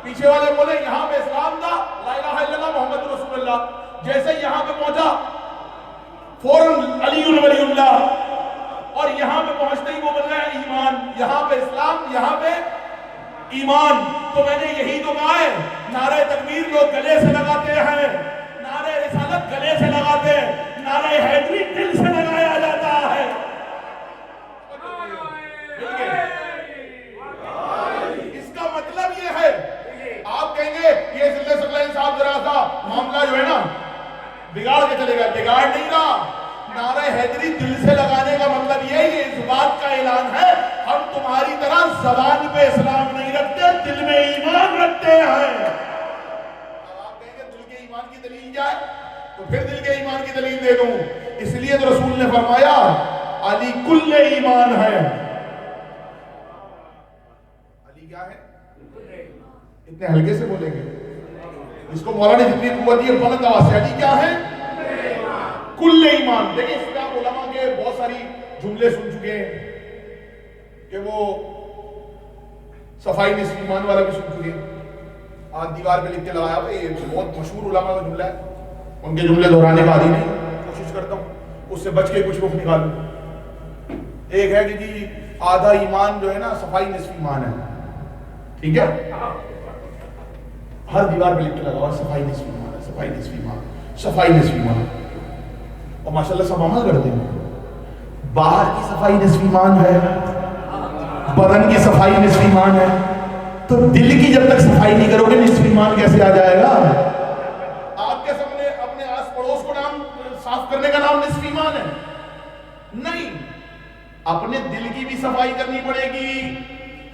پیچھے والے بولے یہاں پہ اسلام تھا، لا الہ الا اللہ محمد رسول اللہ. جیسے یہاں پہ پہنچا فوراً علی ولی اللہ، اور یہاں پہ پہنچتے ہی وہ بن گیا ایمان. یہاں پہ اسلام، یہاں پہ ایمان. تو میں نے یہی تو کہا ہے، نعرہ تکبیر لوگ گلے سے لگاتے ہیں، نعرہ رسالت گلے سے لگاتے ہیں، نعرہ حیدری دل سے لگایا جاتا ہے. اس کا مطلب یہ ہے، آپ کہیں گے یہ ذلہ ثقلین صاحب ذرا سا معاملہ جو ہے نا بگاڑ کے چلے گا. بگاڑ نہیں رہا. نعرہ حیدری دل سے لگانے کا مطلب یہ اس بات کا اعلان ہے ہم تمہاری طرح زبان پہ اسلام نہیں رکھتے، دل میں ایمان رکھتے ہیں. اب آپ کہیں گے دل کے ایمان کی دلیل کیا ہے؟ تو پھر دل کے ایمان کی دلیل دے دوں. اس لیے تو رسول نے فرمایا علی کل ایمان ہے. علی کیا ہے؟ اتنے ہلکے سے بولیں گے؟ اس کو مولا نے جتنی قوت دی ہے بلند آواز سے، علی کیا ہے؟ کل ایمان. دیکھیں اس پہ آپ علماء کے بہت ساری جملے سن چکے ہیں کہ وہ صفائی نصف ایمان والا بھی سن چکے ہیں. آج دیوار پہ لکھ کے لگایا ہوا، یہ بہت مشہور علماء کا جملہ ہے. ان کے جملے دہرانے کا عادی نہیں، کوشش کرتا ہوں اس سے بچ کے کچھ رخ نکالوں. ایک ہے کہ جی آدھا ایمان جو ہے نا صفائی نصف ایمان ہے. ٹھیک ہے، ہر دیوار پہ لکھ کے لگا ہوا صفائی نصف ایمان ہے، صفائی نصف ایمان، صفائی نصف ایمان. اور ماشاءاللہ سب عمل کرتے ہیں. باہر کی صفائی نصف ایمان ہے، بدن کی صفائی نصف ایمان ہے، تو دل کی جب تک صفائی نہیں کرو گے نصف ایمان کیسے آ جائے گا؟ آپ کے سامنے اپنے آس پڑوس کو نام صاف کرنے کا نام نصف ایمان ہے؟ نہیں. اپنے دل کی بھی صفائی کرنی پڑے گی،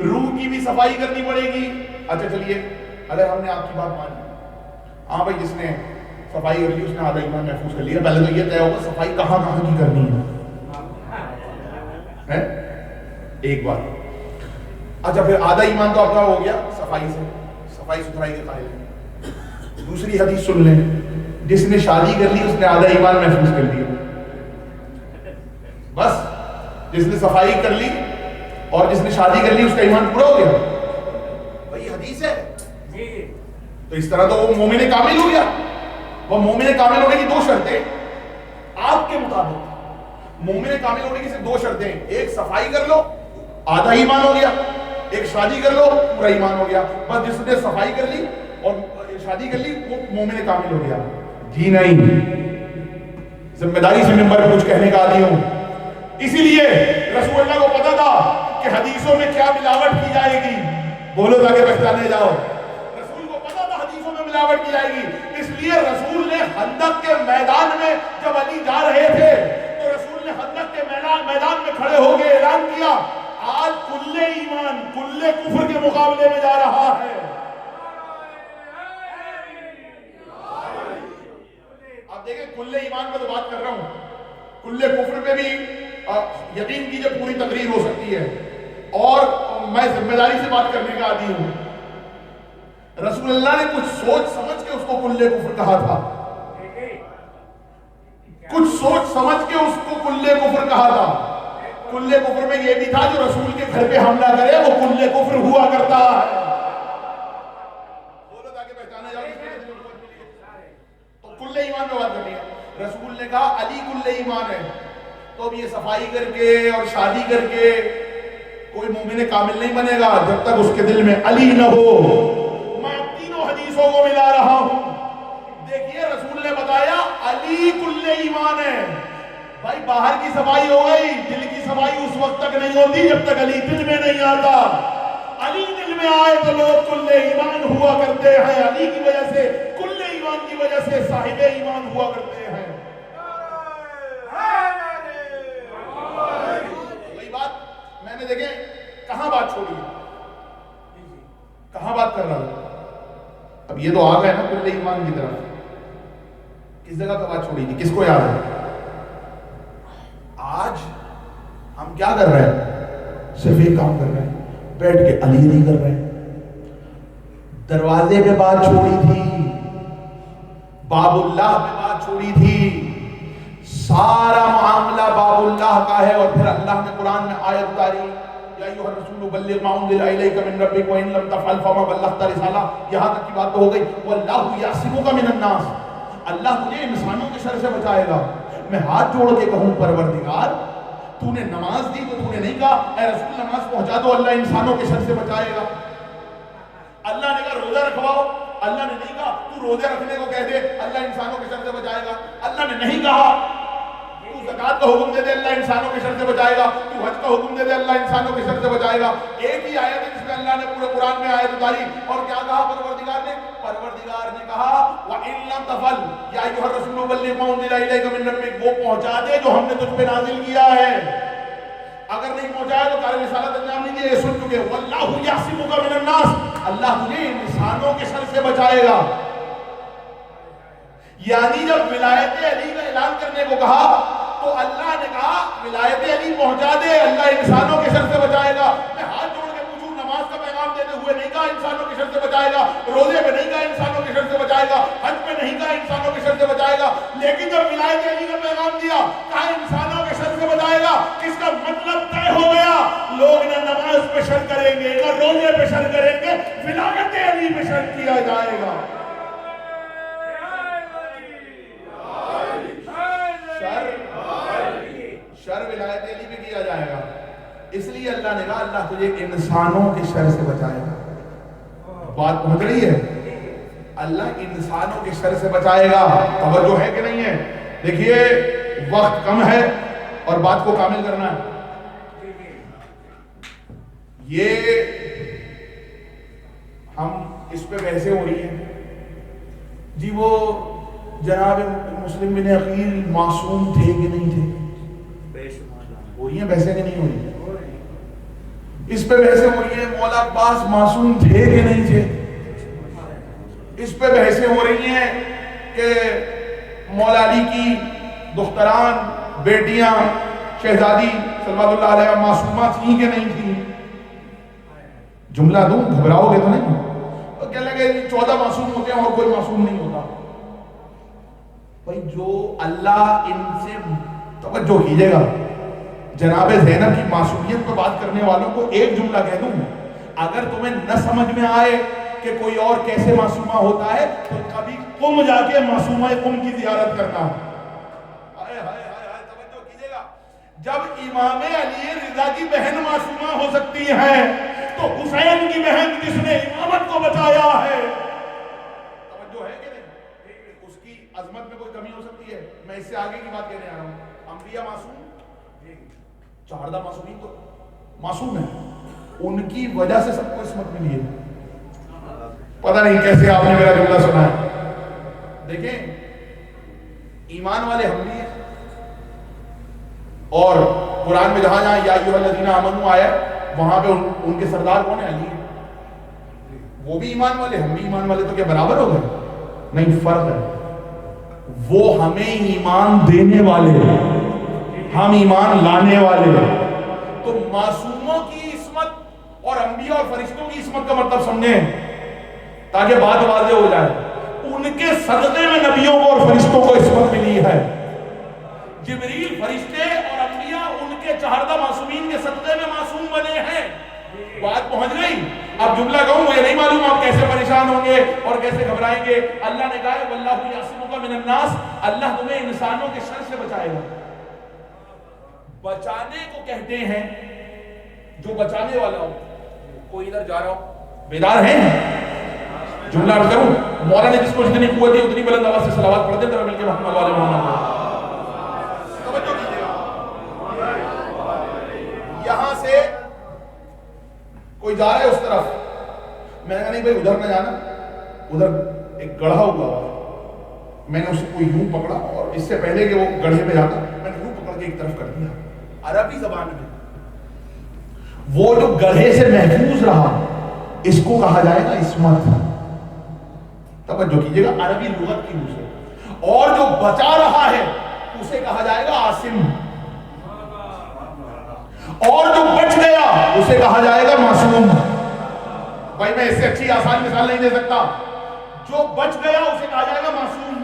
روح کی بھی صفائی کرنی پڑے گی. اچھا چلیے، اگر ہم نے آپ کی بات مانی، ہاں بھائی جس نے صفائی کر لی اس نے آدھا ایمان محفوظ کر لیا. پہلے تو یہ طے ہوگا صفائی کہاں کہاں کی کرنی ہے. ایک بات. اچھا پھر آدھا ایمان تو آپ کا ہو گیا صفائی سے، صفائی ستھرائی کے قائل ہیں. دوسری حدیث سن لیں، جس نے شادی کر لی اس نے آدھا ایمان محفوظ کر لیا. بس جس نے صفائی کر لی اور جس نے شادی کر لی اس کا ایمان پورا ہو گیا. بھائی حدیث ہے. تو اس طرح تو وہ مومن کامل ہو گیا. وہ مومن کامل ہونے کی دو شرطیں آپ کے مطابق. مومن کامل ہونے کی صرف دو شرطیں، ایک صفائی کر لو آدھا ایمان ہو گیا، ایک شادی کر لو پورا ایمان ہو گیا. بس جس نے صفائی کر لی اور شادی کر لی وہ مومن کامل ہو گیا. جی نہیں، ذمہ داری سے ممبر پہ کچھ کہنے کا عادی ہوں. اسی لیے رسول اللہ کو پتا تھا کہ حدیثوں میں کیا ملاوٹ کی جائے گی. بولو تاکہ پہچانے جاؤ. رسول کو پتا تھا حدیثوں میں ملاوٹ کی جائے گی، اس لیے رسول نے خندق کے میدان میں جب علی جا رہے تھے تو رسول نے خندق کے میدان میں کھڑے ہو کے اعلان کیا آج کل ایمان کل کفر کے مقابلے میں جا رہا ہے. آپ دیکھیں کل ایمان میں تو بات کر رہا ہوں, کل کفر میں بھی یقین کیجئے پوری تقریر ہو سکتی ہے, اور میں ذمہ داری سے بات کرنے کا عادی ہوں. رسول اللہ نے کچھ سوچ سمجھ کے اس کو کل کفر کہا تھا, کچھ سوچ سمجھ کے اس کو کل کفر کہا تھا. کل کفر میں یہ بھی تھا جو رسول کے گھر پہ حملہ کرے وہ کل کفر ہوا کرتا ہے. بولو تاکہ پہچانا جائے. تو کل ایمان میں بات کرنی ہے. رسول نے کہا علی کل ایمان ہے. تو اب یہ صفائی کر کے اور شادی کر کے کوئی مومن کامل نہیں بنے گا جب تک اس کے دل میں علی نہ ہو. میں تینوں حدیثوں کو ملا رہا ہوں. دیکھیے رسول نے بتایا علی کل ایمان ہے. بھائی باہر کی صفائی ہو گئی, دل کی صفائی اس وقت تک نہیں ہوتی جب تک علی دل میں نہیں آتا. علی دل میں آئے تو لوگ کل ایمان ہوا کرتے ہیں. علی کی وجہ سے کل ایمان کی وجہ سے صاحب ایمان ہوا کرتے ہیں. وہی بات میں نے دیکھیں کہاں بات چھوڑی ہے, کہاں بات کر رہا ہوں. اب یہ تو آ گئے نا کل ایمان کی طرف. کس جگہ پہ بات چھوڑی تھی, کس کو یاد ہے؟ آج ہم کیا کر رہے ہیں؟ صرف ایک کام کر رہے ہیں, بیٹھ کے علی نہیں کر رہے ہیں. دروازے پہ بات چھوڑی تھی, باب اللہ پہ بات چھوڑی تھی. سارا معاملہ باب اللہ کا ہے. اور پھر اللہ نے قرآن میں آیت اتاری یا ایھا الرسول بلغ ما انزل الیک من ربک وان لم تفعل فما بلغت رسالہ. یہاں تک کی بات تو ہو گئی. واللہ یعصمک من الناس, اللہ تجھے انسانوں کے شر سے بچائے گا. میں ہاتھ جوڑ کے کہوں پروردگار تو نے نماز دی تو تو نے نہیں کہا اے رسول نماز پہنچا دو اللہ انسانوں کے شر سے بچائے گا. اللہ نے کہا روزہ رکھواؤ, اللہ نے نہیں کہا تو روزے رکھنے کو کہہ دے اللہ انسانوں کے شر سے بچائے گا. اللہ نے نہیں کہا تو زکات کا حکم دے دے اللہ انسانوں کے شر سے بچائے گا. تو حج کا حکم دے دے اللہ انسانوں کے شر سے بچائے گا. ایک ہی آیت ہے جس میں اللہ نے پورے قرآن میں آیت اتاری اور کیا کہا پروردگار نے؟ پروردگار نے کہا وَإِن لَمْ تَفْعَلْ يَا أَيُّهَا الرَّسُولُ بَلِّغْ مَا أُنزِلَ إِلَيْكَ مِن رَّبِّكَ, وہ پہنچا دے جو ہم نے تجھ پہ نازل کیا ہے. اگر نہیں پہنچایا تو کار رسالت انجام نہیں دیے, سن چکے. وَاللَّهُ يَعْصِمُكَ مِنَ النَّاسِ, اللہ تجھے انسانوں کے شر سے بچائے گا. یعنی جب ولایت علی کا اعلان کرنے کو کہا تو اللہ نے کہا ولایت علی پہنچا دے اللہ انسانوں کے شر سے بچائے گا. میں ہاتھ جوڑ کے پوچھوں نماز کا پیغام دیتے ہوئے نہیں کہا انسانوں کے شر سے بچائے گا, روزے پہ نہیں کہا انسانوں کے شر سے بچائے گا, حج پہ نہیں کہا انسانوں کے شر سے بچائے گا, لیکن جب ولایت علی کا پیغام دیا کہا انسانوں کے شر سے بچائے گا. کس کا مطلب طے ہو گیا, لوگ نہ نماز پہ شر کریں گے نہ روزے پہ شر کریں گے, ولایت علی پہ شر کیا جائے گا. شر ولایت علی پہ کیا جائے گا. اس لیے اللہ نے کہا اللہ تجھے انسانوں کے شر سے بچائے گا. بات پہنچ رہی ہے؟ اللہ انسانوں کے شر سے بچائے گا. توجہ ہے کہ نہیں ہے؟ دیکھیے وقت کم ہے اور بات کو کامل کرنا ہے. یہ ہم اس پہ بحثیں ہو رہی ہیں جی وہ جناب مسلم بن عقیل معصوم تھے کہ نہیں تھے, ہو رہی ہیں بحثیں کہ نہیں ہو رہی ہیں؟ اس پہ بحثیں ہو رہی ہیں مولا عباس معصوم تھے کہ نہیں تھے. اس پہ بحثیں ہو رہی ہیں کہ مولا علی کی دختران بیٹیاں شہزادی صلوات اللہ علیہ معصومہ تھیں کہ نہیں تھیں. جملہ دوں گھبراؤ گے تو نہیں؟ تو کہنے لگے 14 معصوم ہوتے ہیں اور کوئی معصوم نہیں ہوتا. بھائی جو اللہ ان سے توجہ کیجئے گا, جناب زینب کی معصومیت پر بات کرنے والوں کو ایک جملہ کہہ دوں, اگر تمہیں نہ سمجھ میں آئے کہ کوئی اور کیسے معصومہ ہوتا ہے تو کبھی قم جا کے معصومہ قم کی زیارت کرنا. توجہ کیجئے گا, جب امام علی رضا کی بہن معصومہ ہو سکتی ہے تو حسین کی بہن جس نے امامت کو بچایا ہے, توجہ ہے کہ نہیں, اس کی عظمت میں کوئی کمی ہو سکتی ہے؟ میں اس سے آگے کی بات کہنے آ رہا ہوں. انبیاء معصوم, 14 معصومین تو معصوم ہیں, ان کی وجہ سے سب کو عصمت ملی ہے. پتہ نہیں کیسے آپ نے میرا جملہ سنا ہے. دیکھیں ایمان والے ہم بھی ہیں، اور قرآن میں جہاں جہاں یا ایھا الذین آمنوا آیا وہاں پہ ان کے سردار کون ہے؟ علی ہے۔ وہ بھی ایمان والے، ہم بھی ایمان والے، تو کیا برابر ہو گئے؟ نہیں، فرق ہے۔ وہ ہمیں ایمان دینے والے، ہم ایمان لانے والے۔ تو معصوموں کی عصمت اور انبیاء اور فرشتوں کی عصمت کا مطلب سمجھیں تاکہ بات واضح ہو جائے۔ ان کے صدقے میں نبیوں کو اور فرشتوں کو عصمت ملی ہے۔ جبریل، فرشتے اور انبیاء ان کے چہاردہ معصومین کے صدقے میں معصوم بنے ہیں۔ بات پہنچ گئی؟ اب جملہ کہوں مجھے نہیں معلوم آپ کیسے پریشان ہوں گے اور کیسے گھبرائیں گے۔ اللہ نے کہا ہے واللہ یعصمک من الناس، اللہ تمہیں انسانوں کے شر سے بچائے گا۔ بچانے کو کہتے ہیں جو بچانے والا ہو۔ کوئی ادھر جا رہا ہو، بیدار ہیں؟ جملہ عرض کروں، مولا نے جس کو جتنی قوت دی اتنی بلند آواز سے صلوات پڑھ دیں، مل کے محمد والے محمد۔ توجہ کیجیے گا، یہاں سے کوئی جا رہا ہے اس طرف، میں نے کہا نہیں بھائی ادھر نہ جانا، ادھر ایک گڑھا ہوا ہے، میں نے اسے کوئی یوں پکڑا اور اس سے پہلے کہ وہ گڑھے پہ جاتا میں نے یوں پکڑ کے ایک طرف کر دیا۔ عربی زبان میں وہ جو گڑھے سے محفوظ رہا اس کو کہا جائے گا عصمت۔ توجہ کیجیے گا، عربی لغت کی روح سے۔ اور جو بچا رہا ہے اسے کہا جائے گا عاصم، اور جو بچ گیا اسے کہا جائے گا معصوم۔ بھائی میں اس سے اچھی آسان مثال نہیں دے سکتا۔ جو بچ گیا اسے کہا جائے گا معصوم۔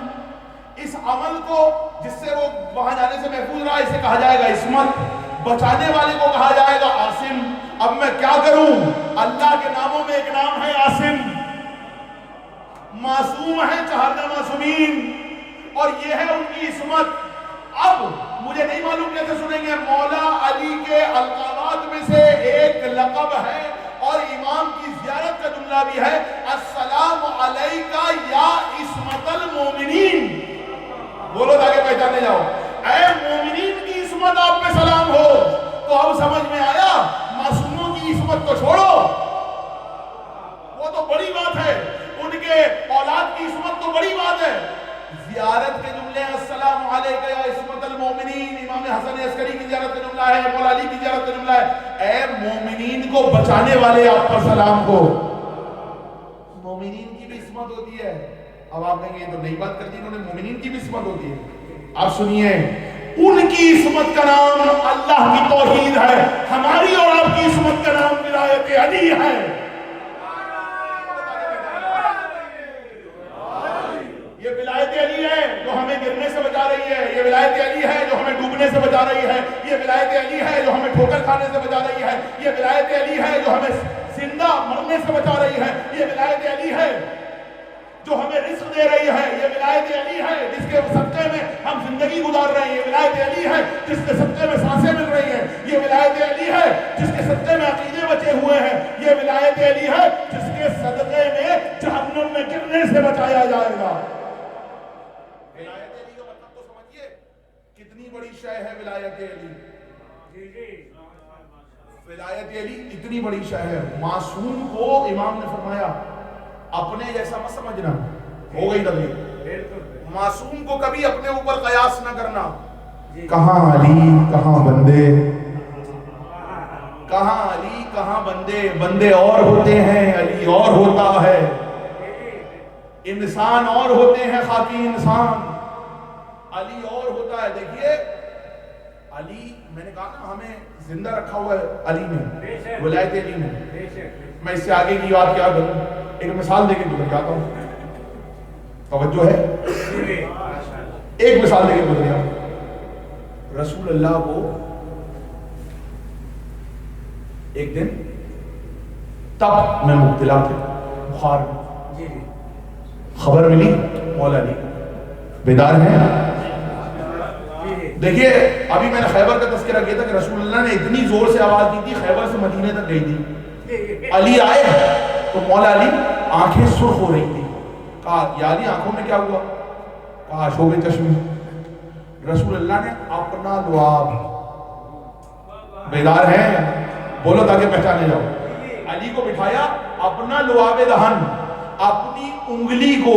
اس عمل کو جس سے وہ وہاں جانے سے محفوظ رہا اسے کہا جائے گا عصمت، بچانے والے کو کہا جائے گا عاصم۔ اب میں کیا کروں؟ اللہ کے ناموں میں ایک نام ہے عاصم، معصوم ہے چہاردہ معصومین، اور یہ ہے ان کی عصمت۔ اب مجھے نہیں معلوم کیسے سنیں گے، مولا علی کے القابات میں سے ایک لقب ہے اور امام کی زیارت کا جملہ بھی ہے، السلام علیکہ یا عصمت المومنین۔ بولو تاکہ پہچانے جاؤ، اے مومنین کی عصمت آپ پہ سلام ہو۔ تو اب سمجھ میں آیا، معصوموں کی عصمت کو چھوڑو، وہ تو بڑی بات ہے، ان کے اولاد کی عصمت تو بڑی بات ہے۔ زیارت کے جملے السلام علیکہ یا عصمت المومنین، امام حسن عسکری کی زیارت کا جملہ ہے، مولا علی کی زیارت کا جملہ ہے، اے مومنین کو بچانے والے آپ پر سلام ہو۔ مومنین کی بھی عصمت ہوتی ہے۔ اب آپ کہیں گے یہ تو نئی بات کر دی انہوں نے، مومنین کی بھی عصمت ہوتی ہے۔ آپ سنیے، ان کی عصمت کا نام اللہ کی توحید ہے، ہماری اور آپ کی عصمت کا نام ولایت علی ہے۔ یہ ولایت علی ہے جو ہمیں گرنے سے بچا رہی ہے، یہ ولایت علی ہے جو ہمیں ڈوبنے سے بچا رہی ہے، یہ ولایت علی ہے جو ہمیں ٹھوکر کھانے سے بچا رہی ہے، یہ ولایت علی ہے جو ہمیں زندہ مرنے سے بچا رہی ہے، یہ ولایت علی ہے جو ہمیں رزق دے رہی ہے، یہ ولایت علی ہے جس کے صدقے میں ہم زندگی گزار رہے ہیں، یہ ولایت علی ہے جس کے صدقے میں سانسیں مل رہی ہیں، یہ ولایت علی ہے جس کے صدقے میں عقیدے بچے ہوئے ہیں، یہ ولایت علی ہے جس کے صدقے میں جہنم میں گرنے سے بچایا جائے گا۔ ولایت علی کا مطلب تو سمجھیے، کتنی بڑی شے ہے ولایت علی۔ ولایت علی اتنی بڑی شے ہے، معصوم کو امام نے فرمایا اپنے جیسا مت سمجھنا، ہو گئی تبلیغ، معصوم کو کبھی اپنے اوپر قیاس نہ کرنا۔ کہاں علی کہاں بندے، کہاں علی کہاں بندے، بندے اور ہوتے ہیں علی اور ہوتا ہے، انسان اور ہوتے ہیں خاکی انسان، علی اور ہوتا ہے۔ دیکھیے علی، میں نے کہا نا ہمیں زندہ رکھا ہوا ہے علی میں، ولایت علی میں۔ میں اس سے آگے کی بات کیا کروں، ایک مثال دے کے گزر جاتا ہوں، توجہ ہے، ایک مثال دے کے گزر جاتا ہوں۔ رسول اللہ کو ایک دن تب میں مبتلا تھے، بخار میں، خبر ملی مولا علی بیدار ہیں۔ دیکھیے ابھی میں نے خیبر کا تذکرہ کیا تھا کہ رسول اللہ نے اتنی زور سے آواز دی تھی خیبر سے مدینے تک گئی تھی۔ علی آئے تو مولا علی آنکھیں سرخ ہو رہی تھی، کہا یا علی آنکھوں میں کیا ہوا؟ کہا شوب چشم۔ رسول اللہ نے اپنا لعاب، بیدار ہیں بولو تاکہ پہچانے جاؤ، علی کو بٹھایا، اپنا لعاب دہن، اپنی انگلی کو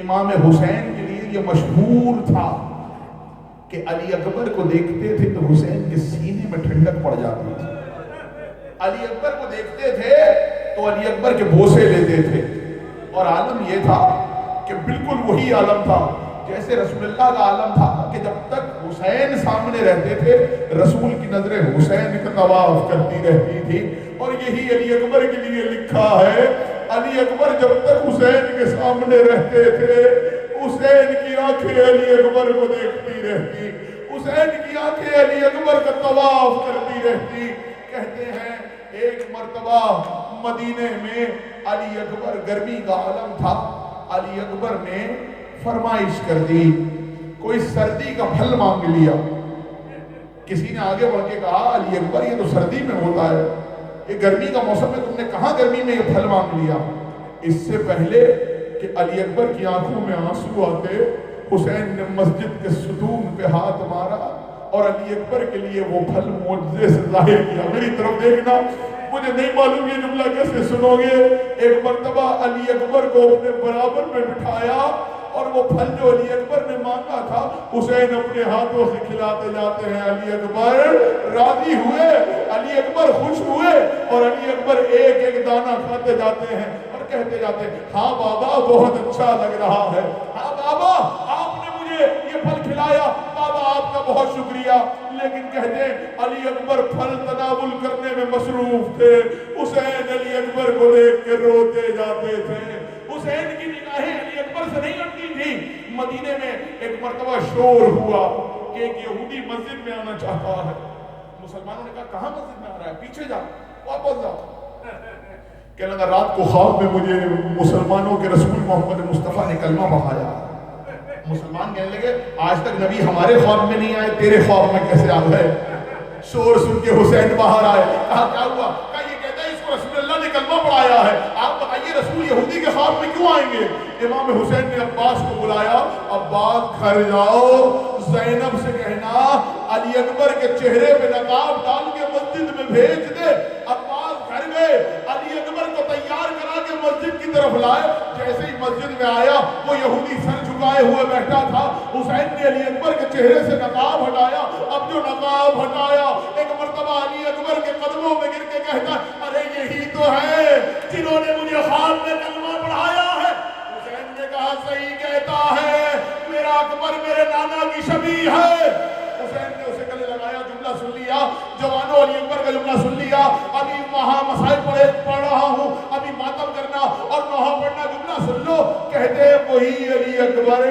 امام حسین کے لیے یہ مشہور تھا کہ علی اکبر کو دیکھتے تھے تو حسین کے سینے میں ٹھنڈک پڑ جاتی تھی. علی اکبر کو دیکھتے تھے تو علی اکبر کے بوسے لیتے تھے. اور عالم یہ تھا کہ بالکل وہی عالم تھا جیسے رسول اللہ کا عالم تھا کہ جب تک حسین سامنے رہتے تھے رسول کی نظریں حسین کا طواف کرتی رہتی تھی. اور یہی علی اکبر کے لیے لکھا ہے, علی اکبر جب تک حسین کے سامنے رہتے تھے حسین کی آنکھیں علی اکبر کو دیکھتی رہتی, حسین کی آنکھیں علی اکبر کا طواف کرتی رہتی. کہتے ہیں ایک مرتبہ مدینے میں علی اکبر گرمی کا عالم تھا. علی اکبر نے فرمائش کر دی, کوئی سردی کا پھل مانگ لیا. کسی نے آگے بڑھ کے کہا علی اکبر یہ تو سردی میں ہوتا ہے, یہ گرمی کا موسم ہے, تم نے کہاں گرمی میں یہ پھل مانگ لیا؟ اس سے پہلے کہ علی اکبر کی آنکھوں میں آنسو آتے حسین نے مسجد کے ستون پہ ہاتھ مارا اور علی اکبر کے لیے وہ پھل معجزے سے ظاہر کیا. میری طرف دیکھنا, مجھے نہیں معلوم یہ جملہ کیسے سنو گے. ایک مرتبہ علی اکبر کو اپنے برابر میں بٹھایا اور وہ پھل جو علی اکبر نے مانگا تھا حسین اپنے ہاتھوں سے کھلاتے جاتے ہیں. علی اکبر راضی ہوئے, علی اکبر خوش ہوئے اور علی اکبر ایک ایک دانہ کھاتے جاتے ہیں اور کہتے جاتے ہیں ہاں بابا بہت اچھا لگ رہا ہے, ہاں بابا آپ نے مجھے یہ پھل کھلایا, بابا آپ کا بہت شکریہ. لیکن کہتے ہیں علی اکبر پھل تناول کرنے میں مصروف تھے. حسین علی اکبر کو دیکھ کے روتے جاتے تھے. حسین کی نگاہیں علی اکبر سے نہیں ہٹتی تھی. مدینے میں ایک مرتبہ شور ہوا کہ ایک یہودی مسجد میں آنا چاہتا ہے. مسلمانوں نے کہا کہاں مسجد میں آ رہا ہے, پیچھے جا, واپس جا. کہنے لگا رات کو خواب میں مجھے مسلمانوں کے رسول محمد مصطفیٰ نے کلمہ پڑھایا. مسلمان کہنے لگے آج تک نبی ہمارے خواب میں نہیں آئے, تیرے خواب میں کیسے آ گئے؟ شور سن کے حسین باہر آئے. کہا کیا ہوا؟ کہا یہ کہتا ہے اس کو رسول اللہ نے کلمہ پڑھایا ہے, آپ بتائیے رسول یہودی کے خواب میں کیوں آئیں گے؟ امام حسین نے عباس کو بلایا, عباس گھر جاؤ, زینب سے کہنا علی اکبر کے چہرے پہ نقاب ڈال کے مسجد میں بھیج دے. عباس گھر گئے, علی اکبر کو تیار کرا کے مسجد کی طرف لائے. جیسے ہی مسجد میں آیا وہ یہودی سر جھکائے ہوئے بیٹھا تھا. حسین نے علی اکبر کے چہرے سے نقاب ہٹایا. اب جو نقاب ہٹایا ایک مرتبہ علی اکبر کے قدموں میں گر کے کہتا ارے یہی تو ہے جنہوں نے مجھے خواب میں کلمہ پڑھایا ہے. حسین نے کہا صحیح کہتا ہے, میرا اکبر میرے نانا کی شبیہ ہے. حسین نے اسے گلے لگایا, جملہ سن لیا. جوانوں علی اکبر کا جملہ سن لیا. ابھی وہاں مسائل پڑھ رہا ہوں, ابھی ماتم کرنا اور نوحہ پڑھنا. جملہ سن لو. کہتے وہی علی اکبر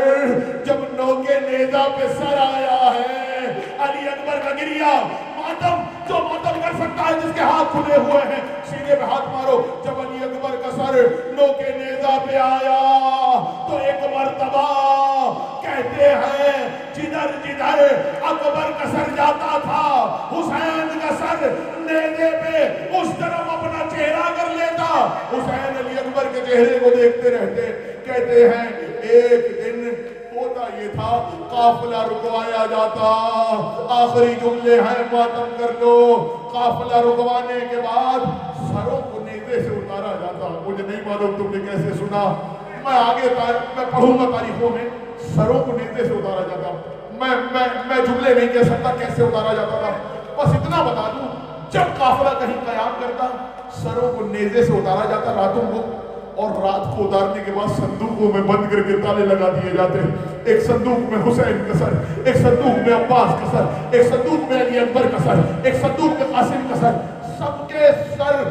جب نوکے نیزہ پہ سر آیا ہے, علی اکبر کا گریا ماتم جو ماتم کر سکتا ہے جس کے ہاتھ کھلے ہوئے ہیں سینے پہ ہاتھ مارو. جب علی اکبر کا سر نوکے نیزہ پہ آیا تو ایک مرتبہ کہتے ہیں جدھر جدھر اکبر کا سر جاتا تھا حسین کا سر نیزے پہ اس طرف اپنا چہرہ کر لیتا. حسین علی اکبر کے چہرے کو دیکھتے رہتے. کہتے ہیں ایک دن ہوتا یہ تھا قافلہ رکوایا جاتا. آخری جملے ہیں ماتم کر لو. قافلہ رکوانے کے بعد سروں کو نیزے سے اتارا جاتا. مجھے نہیں معلوم تم نے کیسے سنا, میں آگے میں پڑھوں گا تاریخوں میں. سروں کو نیزے سے اتارا جاتا. میں جملے نہیں کہہ سکتا کیسے اتارا جاتا تھا, بس اتنا بتا دوں جب قافلہ کہیں قیام کرتا سروں کو نیزے سے اتارا جاتا راتوں کو, اور رات کو اتارنے کے بعد صندوقوں میں بند کر کے تالے لگا دیے جاتے. ایک صندوق میں حسین کا سر, ایک صندوق میں عباس کا سر, ایک صندوق میں علی اکبر کا سر, ایک صندوق میں قاسم کا سر. سب کے سر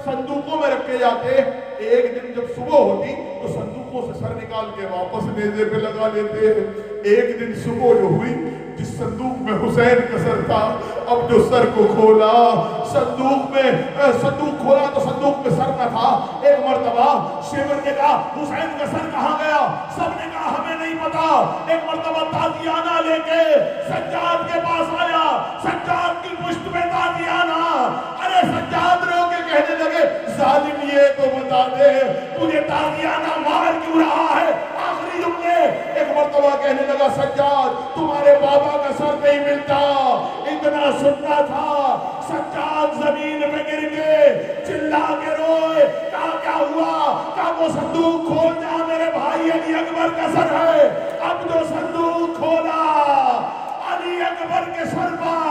صندوقوں میں رکھے جاتے. ایک دن جب صبح ہوتی تو صندوقوں سے سر نکال کے واپس نیزے پہ لگا لیتے. ایک دن صبح جو ہوئی جس صندوق میں حسین کا سر تھا, اب جو سر کو کھولا صندوق کھولا تو صندوق میں سر نہ تھا. ایک مرتبہ شیور نے کہا حسین کا سر کہاں گیا؟ سب نے کہا ہمیں نہیں پتا. ایک مرتبہ تازیانہ لے کے سجاد کے پاس آیا. سجاد کی پشت میں تازیانہ. ارے سجاد رو کے کہنے لگے ظالم یہ تو بتا دے مجھے تازیانہ مار کیوں رہا ہے؟ آخری جملے. ایک مرتبہ کہنے لگا سجاد تمہارے بابا کا سر نہیں ملتا. اتنا سننا تھا. سجاد زمین پہ گر کے چلا کے روئے. کہا کیا ہوا؟ کہا وہ صندوق کھول جا میرے بھائی علی اکبر اکبر کا سر ہے. اب جو صندوق کھولا علی اکبر کے سر پر